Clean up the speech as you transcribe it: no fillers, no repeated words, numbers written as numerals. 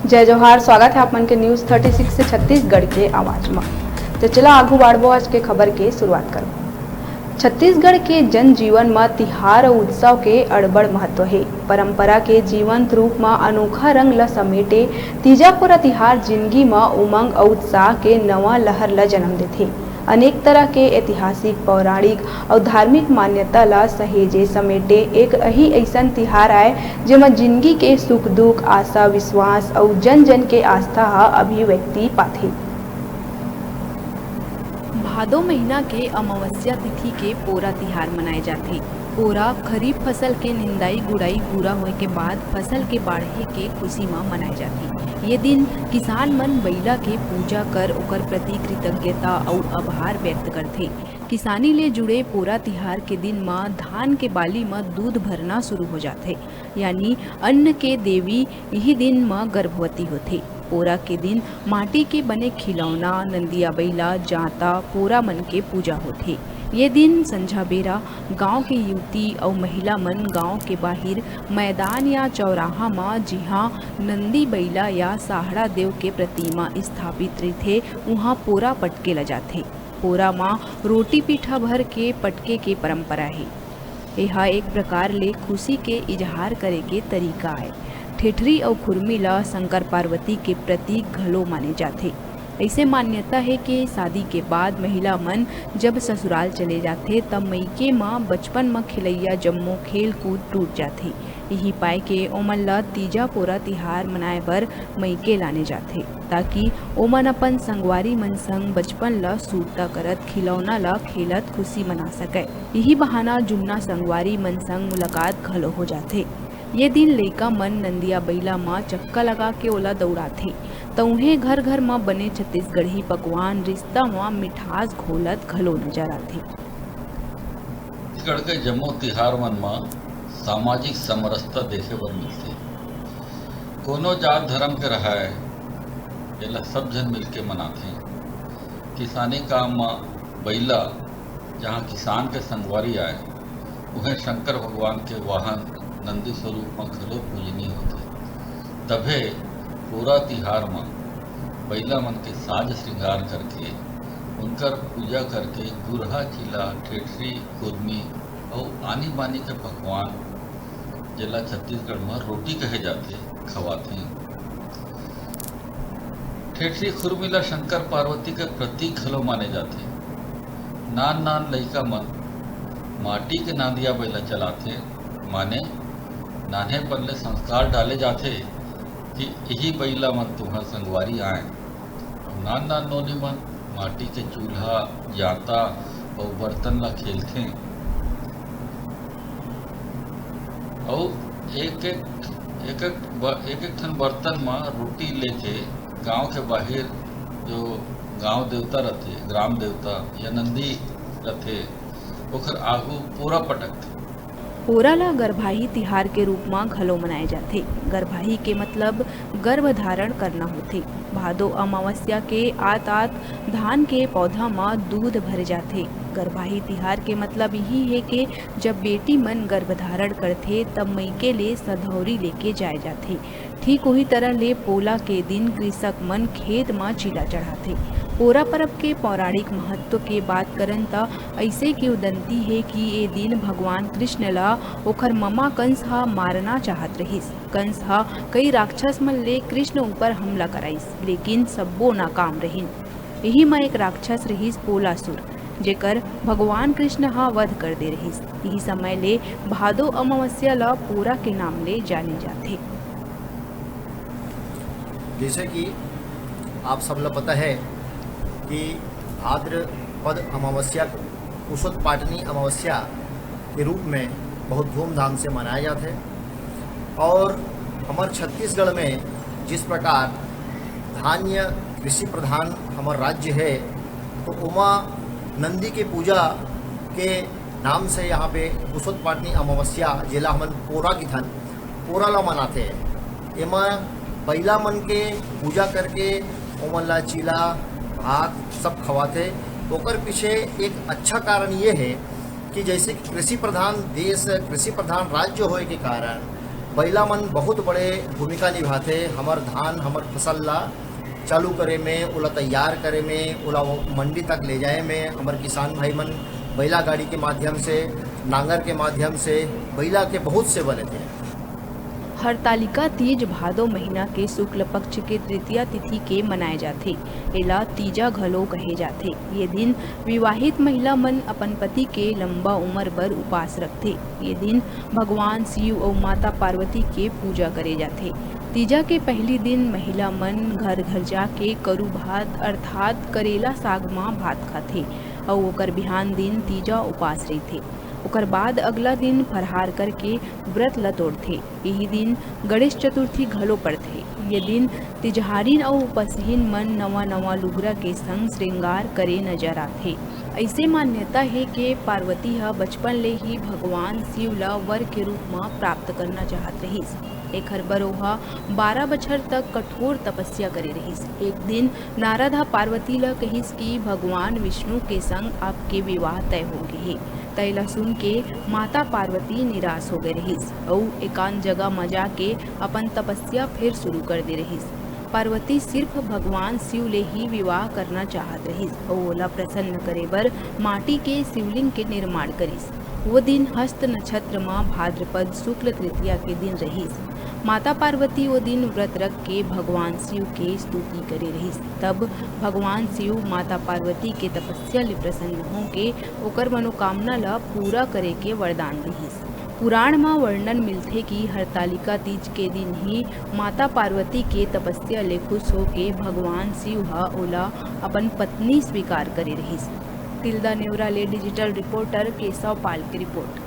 जय जोहार। स्वागत है आप मन के न्यूज़ 36 से छत्तीसगढ़ के आवाज में। तो चला आगू बाढ़बो आज के खबर के शुरुआत करो। छत्तीसगढ़ के जनजीवन में तिहार और उत्सव के अड़बड़ महत्व है। परंपरा के जीवंत रूप में अनोखा रंग ल समेटे तीजा पूरा तिहार जिंदगी में उमंग और उत्साह के नवा लहर ल जन्म देथे। अनेक तरह के ऐतिहासिक, पौराणिक और धार्मिक मान्यता ला सहेजे समेटे एक अही ऐसन तिहार आए जेमा जिंदगी के सुख दुख, आशा, विश्वास और जन जन के आस्था अभिव्यक्ति पाथे। भादो महीना के अमावस्या तिथि के पोरा तिहार मनाए जाथे। पोरा खरीफ फसल के निंदाई गुड़ाई पूरा होए के बाद फसल के बाढ़े के खुशी में मनाए जाथे। ये दिन किसान मन बइला के पूजा कर ओकर प्रति कृतज्ञता और आभार व्यक्त करथे। किसानी ले जुड़े पोरा तिहार के दिन में धान के बाली में दूध भरना शुरू हो जाथे, यानी अन्न के देवी यही दिन में गर्भवती होथे। पोरा के दिन माटी के बने खिलौना, नंदिया बैला, जांता, पोरा मन के पूजा होथे। ये दिन संझा बेरा गांव के युवती और महिला मन गांव के बाहर मैदान या चौराहा में जिहाँ नंदी बैला या साहड़ा देव के प्रतिमा स्थापित रथे वहाँ पोरा पटके ल जाथे। पोरा में रोटी पीठा भर के पटके के परंपरा है। यह एक प्रकार ले खुशी के इजहार करे के तरीका है। ठेठरी और खुरमी ला शंकर पार्वती के प्रतीक घलो माने जाथे। ऐसे मान्यता है कि शादी के बाद महिला मन जब ससुराल चले जाते तब मईके माँ बचपन में खिलैया जम्मो खेल कूद टूट जाते। यही पाए के ओमन ला तीजा पोरा तिहार मनाए बर मईके लाने जाते ताकि ओमन अपन संगवारी मन संग बचपन ला सूरता करत खिलौना ला खेलत खुशी मना सके। यही बहाना जुन्ना संगवारी मन संग मुलाकात घलो हो जाते। ये दिन लइका मन नंदिया बैला माँ चक्का लगा के ओला दौड़ाथे तो उन्हें घर घर में बने छत्तीसगढ़ी पकवान रिश्ता में मिठास घोलत घलो नजर आथे। छत्तीसगढ़ के जम्मो तिहार मन में सामाजिक समरसता देखे बर मिलते। कोनो जात धर्म के रहाय एला सब जन मिलके मनाथे। किसानी काम में बैला जहाँ किसान के संगवारी आए उन्हें शंकर भगवान के वाहन नंदी स्वरूप में घलो पूजनीय होते। तभे पूरा तिहार में बैला मन के साज श्रृंगार करके उनकर पूजा करके गुरहा, चिला, ठेठरी, कुर्मी और आनी बानी के पकवान जेला छत्तीसगढ़ में रोटी कहे जाते खवाते। ठेठरी खुरमी ला शंकर पार्वती के प्रतीक घलो माने जाते। नान नान लइका मन माटी के नांदिया बैला चलाते, माने नान्हे पल्ले संस्कार डाले जाते कि यही बैला मन तुम्हार संगवारी आए। नान नान नोनी मन माटी के चूल्हा, जाता और बर्तन ला खेलते और एक ठन बर्तन में रोटी लेके गांव के बाहर जो गांव देवता रहते, ग्राम देवता या नंदी रहते ओकर आगू पूरा पटकते। पोरा ला गर्भाही तिहार के रूप में घलो मनाए जाथे। गर्भाही के मतलब गर्भ धारण करना होथे। भादो अमावस्या के आत धान के पौधा में दूध भरे जाथे। गर्भाही तिहार के मतलब यही है कि जब बेटी मन गर्भ धारण करथे तब मईके ले सधौरी लेके जाए जाथे। ठीक वही तरह ले पोला के दिन कृषक मन खेत में चिला चढ़ाथे। पोरा पर्व के पौराणिक महत्व के बात करन त ऐसे की उदंती है कि ये दिन भगवान कृष्ण ला ओखर ममा कंस हा मारना चाहत रहिस। कंस हा कई राक्षस मन ले कृष्ण ऊपर हमला कराइस, लेकिन सब्बो नाकाम रहिन। यही में एक राक्षस रहिस पोलासुर, जेकर भगवान कृष्ण हा वध कर दे रहिस। यही समय ले भादो अमावस्या ला पोरा के नाम ले जाने जाथे। जैसे कि आप सब लोग पता है कि भाद्रपद अमावस्या को कुशोत पाटनी अमावस्या के रूप में बहुत धूमधाम से मनाया जाता है। और हमारे छत्तीसगढ़ में जिस प्रकार धान्य कृषि प्रधान हमारा राज्य है तो उमा नंदी के पूजा के नाम से यहाँ पे कुशोत पाटनी अमावस्या जिला हमन पोरा की थन पोरा ला मनाते हैं। एमा बैला मन के पूजा करके ओमन ला चिला भात सब खवाते। ओकर पीछे एक अच्छा कारण ये है कि जैसे कृषि प्रधान देश, कृषि प्रधान राज्य होए के कारण बैला मन बहुत बड़े भूमिका निभाते हमर धान हमर फसल ला चालू करे में, ओला तैयार करे में, ओला मंडी तक ले जाए में हमर किसान भाई मन बैला गाड़ी के माध्यम से, नांगर के माध्यम से बैला के बहुत से बने थे। हरतालिका तीज भादो महीना के शुक्ल पक्ष के तृतीया तिथि के मनाए जाथे। एला तीजा घलो कहे जाथे। ये दिन विवाहित महिला मन अपन पति के लंबा उम्र बर उपास रखथे। ये दिन भगवान शिव और माता पार्वती के पूजा करे जाथे। तीजा के पहली दिन महिला मन घर घर जाके करू भात अर्थात करेला साग मां भात खाथे और ओकर बिहान दिन तीजा उपास रहिथे। ओकर बाद अगला दिन फरहार करके व्रत ल तोड़थे। यही दिन गणेश चतुर्थी घलो पड़थे। ये दिन तिजहारीन और उपसहीन मन नवा नवा लुगरा के संग श्रृंगार करे नजर आथे। ऐसे मान्यता है कि पार्वती ह बचपन ले ही भगवान शिव ला वर के रूप में प्राप्त करना चाहत रहिस। एखर बर ओहा 12 बछर तक कठोर तपस्या करे रहिस। एक दिन नारद ह पार्वती ला कहिस कि भगवान विष्णु के संग आपके विवाह तय हो गे हे। तैला सुन के माता पार्वती निराश हो गए रहिस और एकांत जगह में जाके अपन तपस्या फिर शुरू कर दे रहिस। पार्वती सिर्फ भगवान शिव ले ही विवाह करना चाहत रहिस और ओला प्रसन्न करे बर माटी के शिवलिंग के निर्माण करिस। वो दिन हस्त नक्षत्र में भाद्रपद शुक्ल तृतीया के दिन रहिस। माता पार्वती वो दिन व्रत रख के भगवान शिव के स्तुति करे रहिस। तब भगवान शिव माता पार्वती के तपस्या ले प्रसन्न होके ओकर मनोकामना ला पूरा करे के वरदान दिहिस। पुराण में वर्णन मिलथे कि हरतालिका तीज के दिन ही माता पार्वती के तपस्या ले खुश होके भगवान शिव ह ओला अपन पत्नी स्वीकार करे रहिस। तिल्दा नेवरा ले डिजिटल रिपोर्टर केशव पाल की रिपोर्ट।